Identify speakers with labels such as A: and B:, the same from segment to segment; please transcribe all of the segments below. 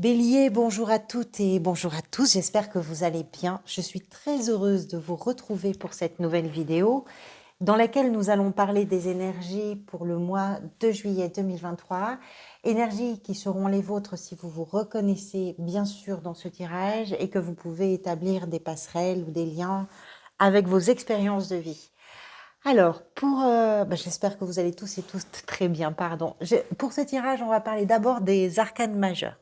A: Bélier, bonjour à toutes et bonjour à tous, j'espère que vous allez bien. Je suis très heureuse de vous retrouver pour cette nouvelle vidéo dans laquelle nous allons parler des énergies pour le mois de juillet 2023. Énergies qui seront les vôtres si vous vous reconnaissez bien sûr dans ce tirage et que vous pouvez établir des passerelles ou des liens avec vos expériences de vie. Alors, j'espère que vous allez tous et toutes très bien, pardon. Pour ce tirage, on va parler d'abord des arcanes majeurs.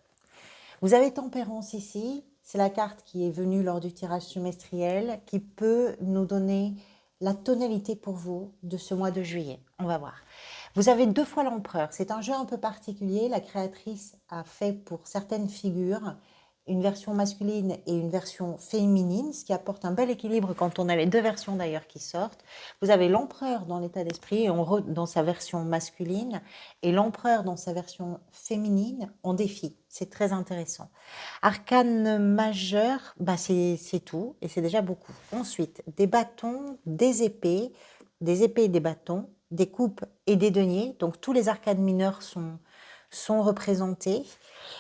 A: Vous avez Tempérance ici, c'est la carte qui est venue lors du tirage semestriel qui peut nous donner la tonalité pour vous de ce mois de juillet. On va voir. Vous avez deux fois l'empereur. C'est un jeu un peu particulier. La créatrice a fait pour certaines figures une version masculine et une version féminine, ce qui apporte un bel équilibre quand on a les deux versions d'ailleurs qui sortent. Vous avez l'empereur dans l'état d'esprit dans sa version masculine et l'empereur dans sa version féminine en défi. C'est très intéressant. Arcane majeur, c'est tout et c'est déjà beaucoup. Ensuite, des bâtons, des épées et des bâtons, des coupes et des deniers. Donc tous les arcanes mineurs sont représentés.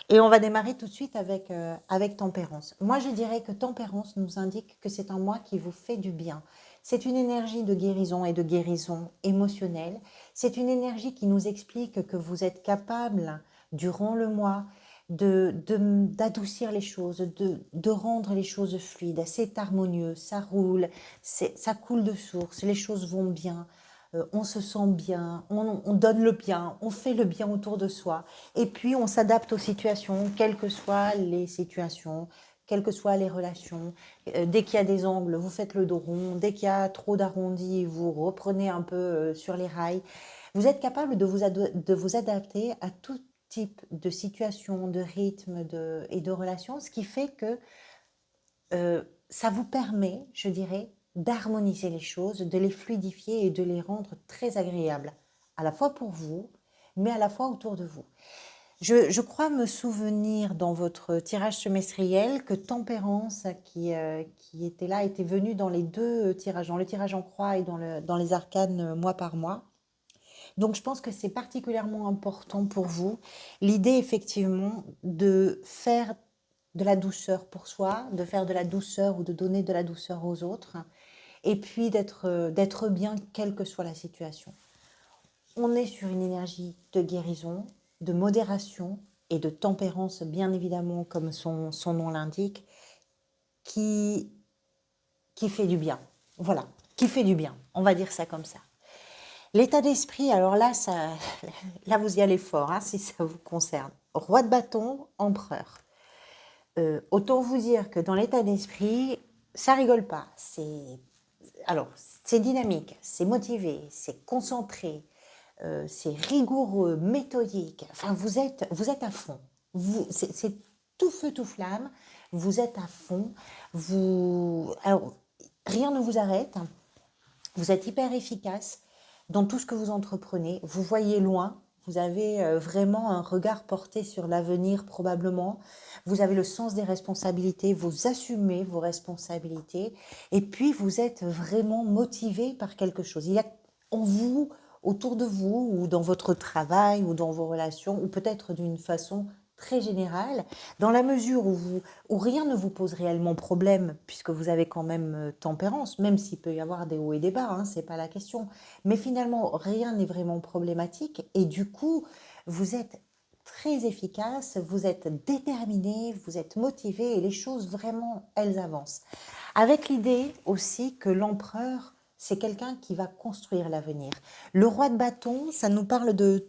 A: Et on va démarrer tout de suite avec Tempérance. Moi, je dirais que Tempérance nous indique que c'est un mois qui vous fait du bien. C'est une énergie de guérison et de guérison émotionnelle. C'est une énergie qui nous explique que vous êtes capable, durant le mois, d'adoucir les choses, de rendre les choses fluides. C'est harmonieux, ça roule, ça coule de source, les choses vont bien. On se sent bien, on donne le bien, on fait le bien autour de soi. Et puis, on s'adapte aux situations, quelles que soient les situations, quelles que soient les relations. Dès qu'il y a des angles, vous faites le dos rond. Dès qu'il y a trop d'arrondis, vous reprenez un peu sur les rails. Vous êtes capable de vous adapter à tout type de situation, de rythme et de relations, ce qui fait que ça vous permet, je dirais, d'harmoniser les choses, de les fluidifier et de les rendre très agréables, à la fois pour vous, mais à la fois autour de vous. Je crois me souvenir dans votre tirage semestriel que Tempérance, qui était là, était venue dans les deux tirages, dans le tirage en croix et dans les arcanes mois par mois. Donc je pense que c'est particulièrement important pour vous, l'idée effectivement de faire de la douceur pour soi, de faire de la douceur ou de donner de la douceur aux autres, et puis d'être bien quelle que soit la situation. On est sur une énergie de guérison, de modération et de tempérance, bien évidemment, comme son nom l'indique, qui, qui fait du bien. Voilà, qui fait du bien, on va dire ça comme ça. L'état d'esprit, alors là, là vous y allez fort, hein, si ça vous concerne. Roi de bâton, empereur. Autant vous dire que dans l'état d'esprit, ça rigole pas. C'est dynamique, c'est motivé, c'est concentré, c'est rigoureux, méthodique. Enfin, vous êtes à fond. C'est tout feu, tout flamme. Vous êtes à fond. Alors, rien ne vous arrête. Vous êtes hyper efficace dans tout ce que vous entreprenez. Vous voyez loin. Vous avez vraiment un regard porté sur l'avenir probablement. Vous avez le sens des responsabilités. Vous assumez vos responsabilités. Et puis, vous êtes vraiment motivé par quelque chose. Il y a en vous, autour de vous, ou dans votre travail, ou dans vos relations, ou peut-être d'une façon très générale, dans la mesure où rien ne vous pose réellement problème, puisque vous avez quand même tempérance, même s'il peut y avoir des hauts et des bas, hein, c'est pas la question. Mais finalement, rien n'est vraiment problématique, et du coup, vous êtes très efficace, vous êtes déterminé, vous êtes motivé, et les choses vraiment, elles avancent. Avec l'idée aussi que l'empereur, c'est quelqu'un qui va construire l'avenir. Le roi de bâton, ça nous parle de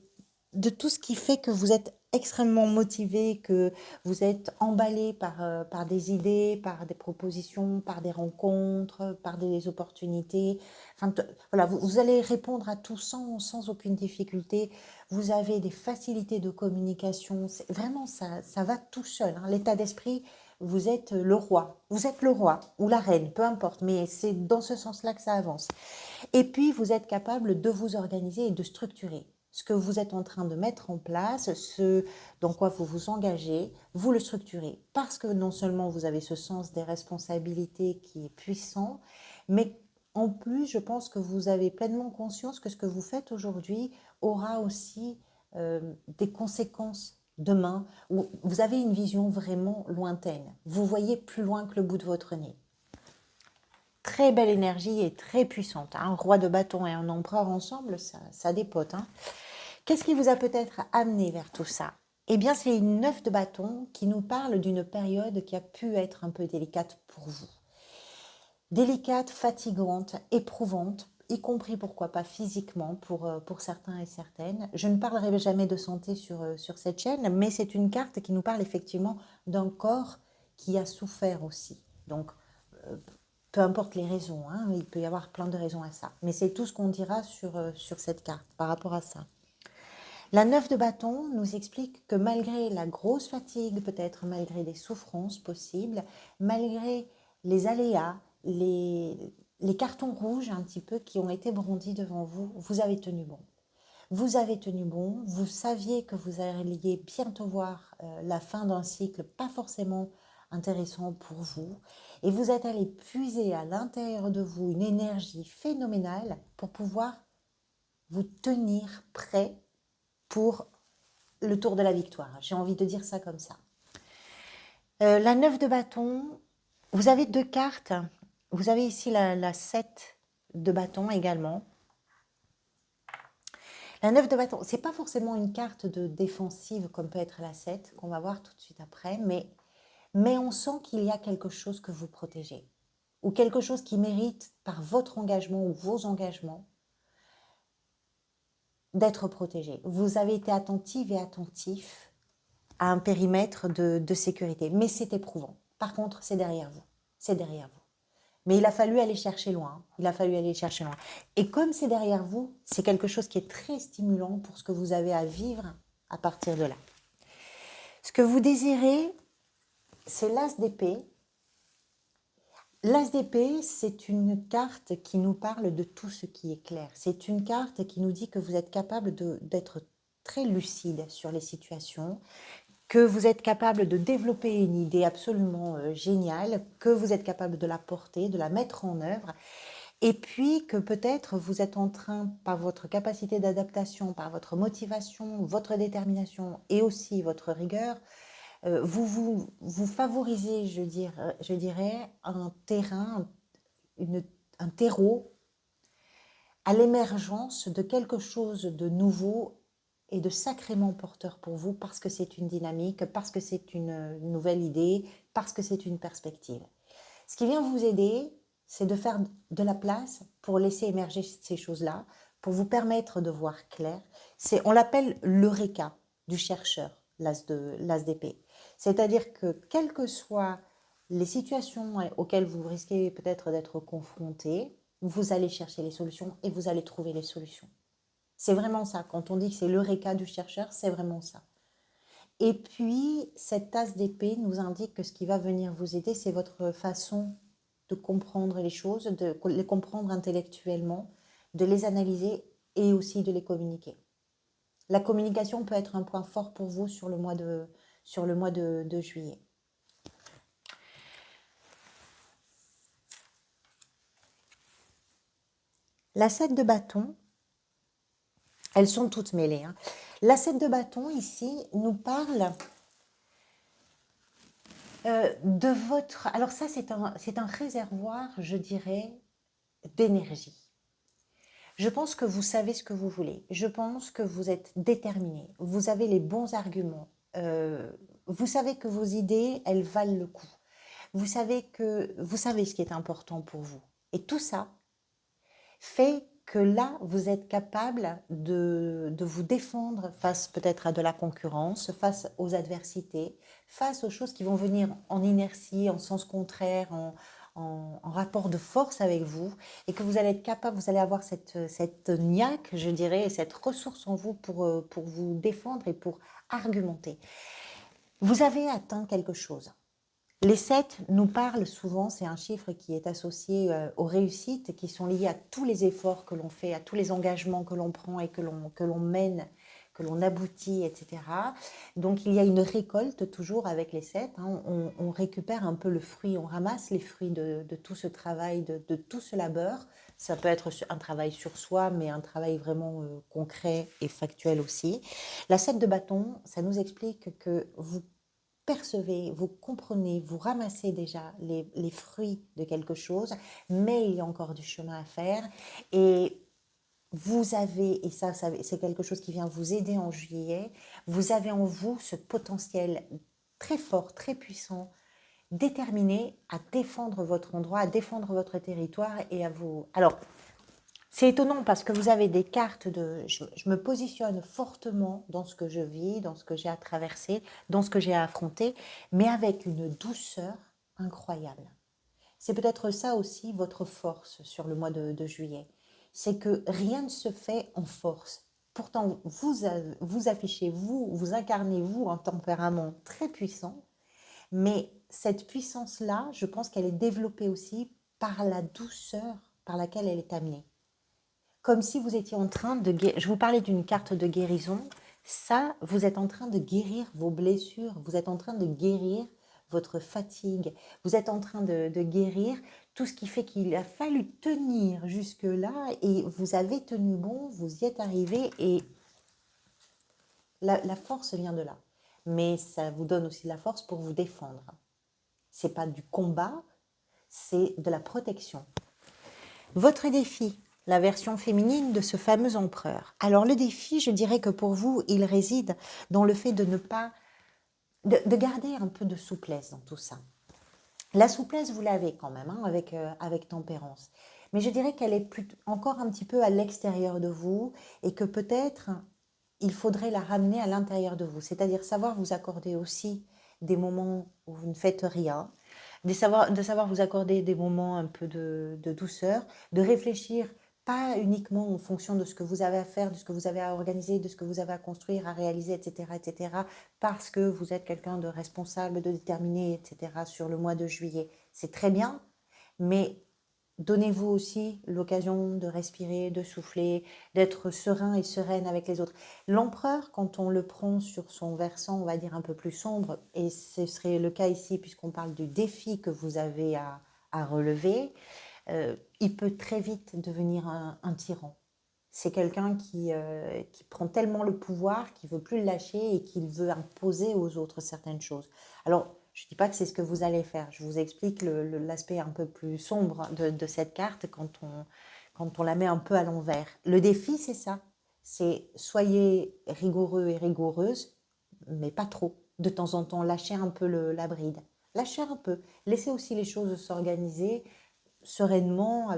A: tout ce qui fait que vous êtes extrêmement motivé, que vous êtes emballé par des idées, par des propositions, par des rencontres, par des opportunités. Enfin, voilà, vous allez répondre à tout sans aucune difficulté. Vous avez des facilités de communication. Vraiment, ça va tout seul, hein. L'état d'esprit, vous êtes le roi. Vous êtes le roi ou la reine, peu importe, mais c'est dans ce sens-là que ça avance. Et puis, vous êtes capable de vous organiser et de structurer. Ce que vous êtes en train de mettre en place, ce dans quoi vous vous engagez, vous le structurez. Parce que non seulement vous avez ce sens des responsabilités qui est puissant, mais en plus, je pense que vous avez pleinement conscience que ce que vous faites aujourd'hui aura aussi des conséquences demain, ou vous avez une vision vraiment lointaine. Vous voyez plus loin que le bout de votre nez. Très belle énergie et très puissante. Un roi de bâton et un empereur ensemble, ça dépote. Hein. Qu'est-ce qui vous a peut-être amené vers tout ça? Eh bien, c'est une 9 de bâton qui nous parle d'une période qui a pu être un peu délicate pour vous. Délicate, fatigante, éprouvante, y compris pourquoi pas physiquement pour certains et certaines. Je ne parlerai jamais de santé sur cette chaîne, mais c'est une carte qui nous parle effectivement d'un corps qui a souffert aussi. Donc, peu importe les raisons, hein, il peut y avoir plein de raisons à ça. Mais c'est tout ce qu'on dira sur cette carte par rapport à ça. La 9 de bâton nous explique que malgré la grosse fatigue, peut-être malgré des souffrances possibles, malgré les aléas, les cartons rouges un petit peu qui ont été brandis devant vous, vous avez tenu bon. Vous avez tenu bon, vous saviez que vous alliez bientôt voir la fin d'un cycle pas forcément intéressant pour vous, et vous êtes allé puiser à l'intérieur de vous une énergie phénoménale pour pouvoir vous tenir prêt pour le tour de la victoire. J'ai envie de dire ça comme ça. La 9 de bâton, vous avez deux cartes. Vous avez ici la 7 de bâton également. La 9 de bâton, c'est pas forcément une carte de défensive comme peut être la 7, qu'on va voir tout de suite après, mais on sent qu'il y a quelque chose que vous protégez, ou quelque chose qui mérite, par votre engagement ou vos engagements, d'être protégé. Vous avez été attentive et attentif à un périmètre de sécurité, mais c'est éprouvant. Par contre, c'est derrière vous. C'est derrière vous. Mais il a fallu aller chercher loin. Il a fallu aller chercher loin. Et comme c'est derrière vous, c'est quelque chose qui est très stimulant pour ce que vous avez à vivre à partir de là. Ce que vous désirez, c'est l'as d'épée. L'as d'épée, c'est une carte qui nous parle de tout ce qui est clair. C'est une carte qui nous dit que vous êtes capable d'être très lucide sur les situations, que vous êtes capable de développer une idée absolument géniale, que vous êtes capable de la porter, de la mettre en œuvre, et puis que peut-être vous êtes en train, par votre capacité d'adaptation, par votre motivation, votre détermination et aussi votre rigueur, vous favorisez, je dirais, un terrain, un terreau à l'émergence de quelque chose de nouveau et de sacrément porteur pour vous, parce que c'est une dynamique, parce que c'est une nouvelle idée, parce que c'est une perspective. Ce qui vient vous aider, c'est de faire de la place pour laisser émerger ces choses-là, pour vous permettre de voir clair. On l'appelle l'eureka du chercheur, l'as d'épée. C'est-à-dire que quelles que soient les situations auxquelles vous risquez peut-être d'être confronté, vous allez chercher les solutions et vous allez trouver les solutions. C'est vraiment ça. Quand on dit que c'est l'eureka du chercheur, c'est vraiment ça. Et puis, cette tasse d'épée nous indique que ce qui va venir vous aider, c'est votre façon de comprendre les choses, de les comprendre intellectuellement, de les analyser et aussi de les communiquer. La communication peut être un point fort pour vous sur le mois de juillet. La 7 de bâton, elles sont toutes mêlées. Hein. La 7 de bâton, ici, nous parle de votre... Alors ça, c'est un réservoir, je dirais, d'énergie. Je pense que vous savez ce que vous voulez. Je pense que vous êtes déterminé. Vous avez les bons arguments. Vous savez que vos idées, elles valent le coup. Vous savez ce qui est important pour vous. Et tout ça fait que là, vous êtes capable de vous défendre face peut-être à de la concurrence, face aux adversités, face aux choses qui vont venir en inertie, en sens contraire, en rapport de force avec vous, et que vous allez être capable, vous allez avoir cette niaque, je dirais, cette ressource en vous pour vous défendre et pour argumenter. Vous avez atteint quelque chose. Les 7 nous parlent souvent, c'est un chiffre qui est associé aux réussites, qui sont liées à tous les efforts que l'on fait, à tous les engagements que l'on prend et que l'on mène que l'on aboutit, etc. Donc il y a une récolte toujours avec les 7. On récupère un peu le fruit, on ramasse les fruits de tout ce travail, de tout ce labeur. Ça peut être un travail sur soi, mais un travail vraiment concret et factuel aussi. La 7 de bâton, ça nous explique que vous percevez, vous comprenez, vous ramassez déjà les fruits de quelque chose, mais il y a encore du chemin à faire. Et vous avez, et ça c'est quelque chose qui vient vous aider en juillet, vous avez en vous ce potentiel très fort, très puissant, déterminé à défendre votre endroit, à défendre votre territoire et à vous... Alors, c'est étonnant parce que vous avez des cartes de... Je me positionne fortement dans ce que je vis, dans ce que j'ai à traverser, dans ce que j'ai à affronter, mais avec une douceur incroyable. C'est peut-être ça aussi votre force sur le mois de juillet. C'est que rien ne se fait en force. Pourtant, vous affichez, vous incarnez, vous, un tempérament très puissant, mais cette puissance-là, je pense qu'elle est développée aussi par la douceur par laquelle elle est amenée. Comme si vous étiez en train de... Je vous parlais d'une carte de guérison. Ça, vous êtes en train de guérir vos blessures. Vous êtes en train de guérir votre fatigue. Vous êtes en train de guérir tout ce qui fait qu'il a fallu tenir jusque-là et vous avez tenu bon, vous y êtes arrivé et la force vient de là. Mais ça vous donne aussi la force pour vous défendre. C'est pas du combat, c'est de la protection. Votre défi, la version féminine de ce fameux empereur. Alors le défi, je dirais que pour vous, il réside dans le fait de ne pas... de garder un peu de souplesse dans tout ça. La souplesse, vous l'avez quand même, avec tempérance. Mais je dirais qu'elle est encore un petit peu à l'extérieur de vous et que peut-être il faudrait la ramener à l'intérieur de vous. C'est-à-dire savoir vous accorder aussi des moments où vous ne faites rien, de savoir vous accorder des moments un peu de douceur, de réfléchir pas uniquement en fonction de ce que vous avez à faire, de ce que vous avez à organiser, de ce que vous avez à construire, à réaliser, etc., etc., parce que vous êtes quelqu'un de responsable, de déterminé, etc., sur le mois de juillet. C'est très bien, mais donnez-vous aussi l'occasion de respirer, de souffler, d'être serein et sereine avec les autres. L'empereur, quand on le prend sur son versant, on va dire un peu plus sombre, et ce serait le cas ici puisqu'on parle du défi que vous avez à relever, il peut très vite devenir un tyran. C'est quelqu'un qui prend tellement le pouvoir qu'il ne veut plus le lâcher et qu'il veut imposer aux autres certaines choses. Alors, je ne dis pas que c'est ce que vous allez faire. Je vous explique l'aspect un peu plus sombre de cette carte quand on la met un peu à l'envers. Le défi, c'est ça. C'est soyez rigoureux et rigoureuses, mais pas trop. De temps en temps, lâchez un peu la bride. Lâchez un peu. Laissez aussi les choses s'organiser sereinement.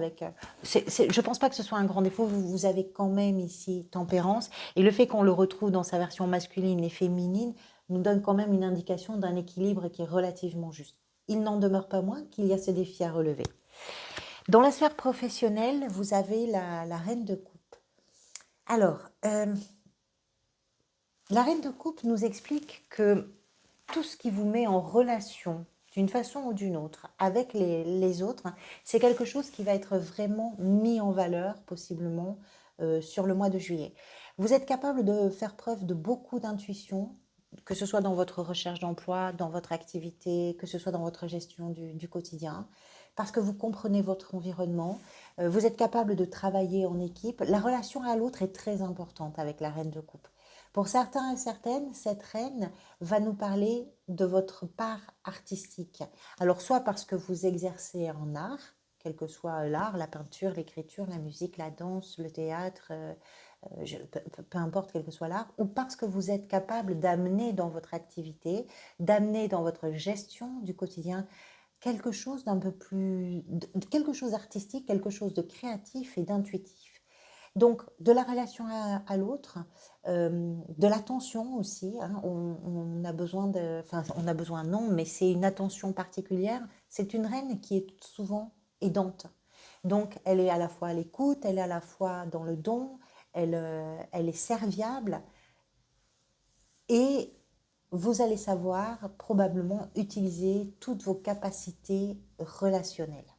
A: Je pense pas que ce soit un grand défaut. Vous avez quand même ici tempérance. Et le fait qu'on le retrouve dans sa version masculine et féminine nous donne quand même une indication d'un équilibre qui est relativement juste. Il n'en demeure pas moins qu'il y a ce défi à relever. Dans la sphère professionnelle, vous avez la reine de coupe. Alors, la reine de coupe nous explique que tout ce qui vous met en relation d'une façon ou d'une autre avec les autres, c'est quelque chose qui va être vraiment mis en valeur, possiblement, sur le mois de juillet. Vous êtes capable de faire preuve de beaucoup d'intuition, que ce soit dans votre recherche d'emploi, dans votre activité, que ce soit dans votre gestion du quotidien, parce que vous comprenez votre environnement, vous êtes capable de travailler en équipe. La relation à l'autre est très importante avec la reine de coupe. Pour certains et certaines, cette reine va nous parler de votre part artistique. Alors, soit parce que vous exercez en art, quel que soit l'art, la peinture, l'écriture, la musique, la danse, le théâtre, peu importe quel que soit l'art, ou parce que vous êtes capable d'amener dans votre activité, d'amener dans votre gestion du quotidien quelque chose d'un peu plus, quelque chose d'artistique, quelque chose de créatif et d'intuitif. Donc, de la relation à l'autre, de l'attention aussi, hein, on a besoin enfin, on a besoin non, mais c'est une attention particulière. C'est une reine qui est souvent aidante. Donc, elle est à la fois à l'écoute, elle est à la fois dans le don, elle est serviable et vous allez savoir probablement utiliser toutes vos capacités relationnelles.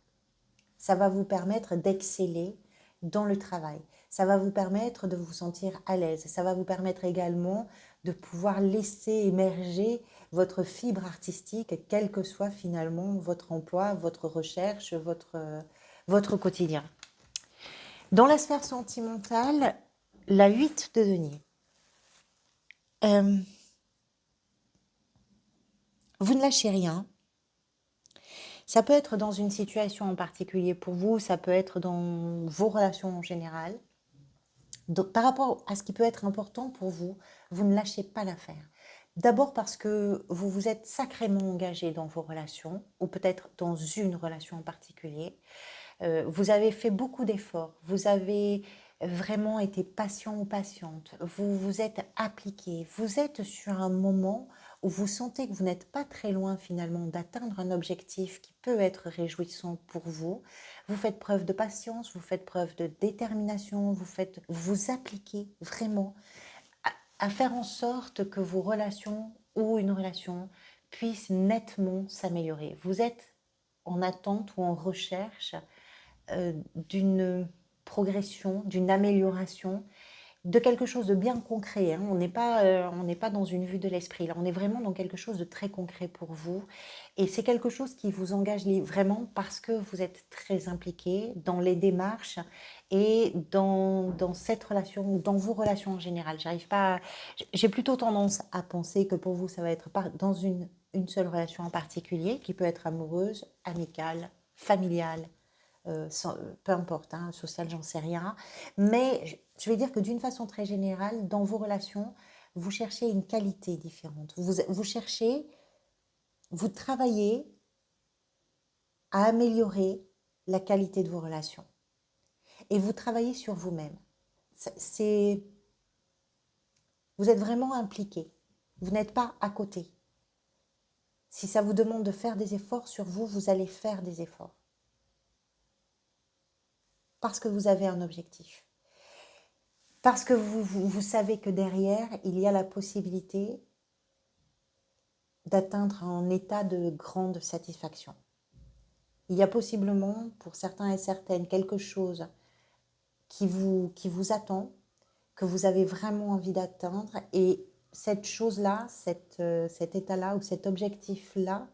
A: Ça va vous permettre d'exceller dans le travail. Ça va vous permettre de vous sentir à l'aise. Ça va vous permettre également de pouvoir laisser émerger votre fibre artistique, quel que soit finalement votre emploi, votre recherche, votre quotidien. Dans la sphère sentimentale, la 8 de denier. Vous ne lâchez rien. Ça peut être dans une situation en particulier pour vous, ça peut être dans vos relations en général. Donc, par rapport à ce qui peut être important pour vous, vous ne lâchez pas l'affaire. D'abord parce que vous vous êtes sacrément engagé dans vos relations, ou peut-être dans une relation en particulier. Vous avez fait beaucoup d'efforts, vous avez vraiment été patient ou patiente, vous vous êtes appliqué, vous êtes sur un moment où vous sentez que vous n'êtes pas très loin finalement d'atteindre un objectif qui peut être réjouissant pour vous. Vous faites preuve de patience, vous faites preuve de détermination, vous appliquez vraiment à faire en sorte que vos relations ou une relation puissent nettement s'améliorer. Vous êtes en attente ou en recherche d'une progression, d'une amélioration, de quelque chose de bien concret. Hein. On n'est pas dans une vue de l'esprit. Là, on est vraiment dans quelque chose de très concret pour vous. Et c'est quelque chose qui vous engage vraiment parce que vous êtes très impliqué dans les démarches et dans cette relation ou dans vos relations en général. J'ai plutôt tendance à penser que pour vous, ça va être dans une seule relation en particulier, qui peut être amoureuse, amicale, familiale, peu importe, hein, social, j'en sais rien. Mais je vais dire que d'une façon très générale, dans vos relations, vous cherchez une qualité différente. Vous travaillez à améliorer la qualité de vos relations. Et vous travaillez sur vous-même. Vous êtes vraiment impliqué. Vous n'êtes pas à côté. Si ça vous demande de faire des efforts sur vous, vous allez faire des efforts. Parce que vous avez un objectif. Parce que vous savez que derrière, il y a la possibilité d'atteindre un état de grande satisfaction. Il y a possiblement, pour certains et certaines, quelque chose qui vous attend, que vous avez vraiment envie d'atteindre. Et cette chose-là, cet état-là ou cet objectif-là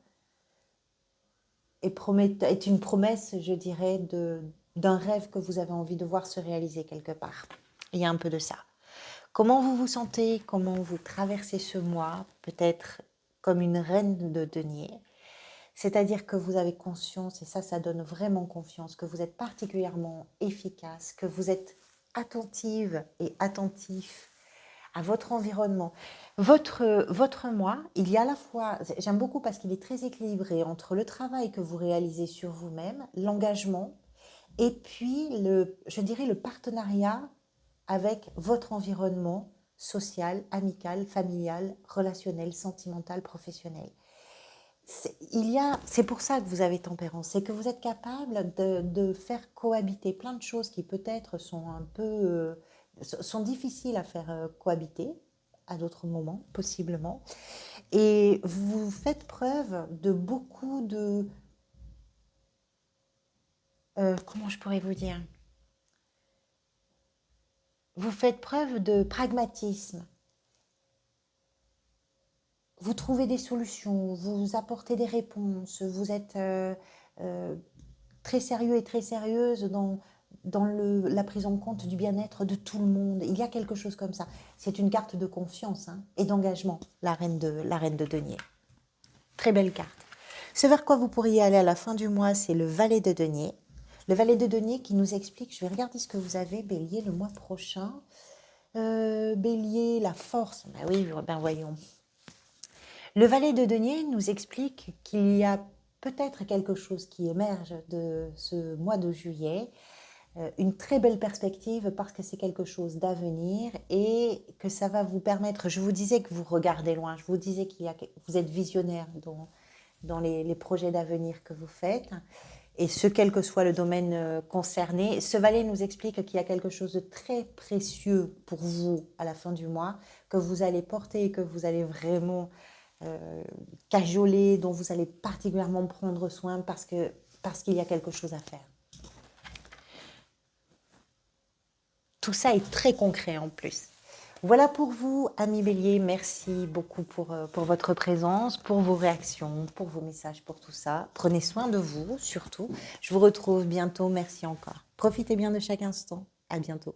A: est une promesse, je dirais, d'un rêve que vous avez envie de voir se réaliser quelque part. Il y a un peu de ça. Comment vous vous sentez? Comment vous traversez ce mois? Peut-être comme une reine de denier. C'est-à-dire que vous avez conscience, et ça donne vraiment confiance, que vous êtes particulièrement efficace, que vous êtes attentive et attentif à votre environnement. Votre moi, il y a à la fois, j'aime beaucoup parce qu'il est très équilibré entre le travail que vous réalisez sur vous-même, l'engagement, et puis je dirais le partenariat avec votre environnement social, amical, familial, relationnel, sentimental, professionnel. C'est pour ça que vous avez tempérance, c'est que vous êtes capable de faire cohabiter plein de choses qui peut-être sont difficiles à faire cohabiter à d'autres moments, possiblement. Et vous faites preuve de beaucoup de... comment je pourrais vous dire? Vous faites preuve de pragmatisme. Vous trouvez des solutions, vous apportez des réponses, vous êtes très sérieux et très sérieuse dans la prise en compte du bien-être de tout le monde. Il y a quelque chose comme ça. C'est une carte de confiance hein, et d'engagement, la reine de denier. Très belle carte. Ce vers quoi vous pourriez aller à la fin du mois, c'est le valet de denier. Le valet de denier qui nous explique, je vais regarder ce que vous avez, Bélier, le mois prochain. Bélier, la force. Ben oui, ben voyons. Le valet de denier nous explique qu'il y a peut-être quelque chose qui émerge de ce mois de juillet, une très belle perspective parce que c'est quelque chose d'avenir et que ça va vous permettre, je vous disais que vous regardez loin, je vous disais vous êtes visionnaire dans les projets d'avenir que vous faites, et ce, quel que soit le domaine concerné. Ce valet nous explique qu'il y a quelque chose de très précieux pour vous à la fin du mois, que vous allez porter, que vous allez vraiment cajoler, dont vous allez particulièrement prendre soin parce qu'il y a quelque chose à faire. tout ça est très concret en plus. Voilà pour vous, amis Bélier. Merci beaucoup pour votre présence, pour vos réactions, pour vos messages, pour tout ça. Prenez soin de vous, surtout. Je vous retrouve bientôt. Merci encore. Profitez bien de chaque instant. À bientôt.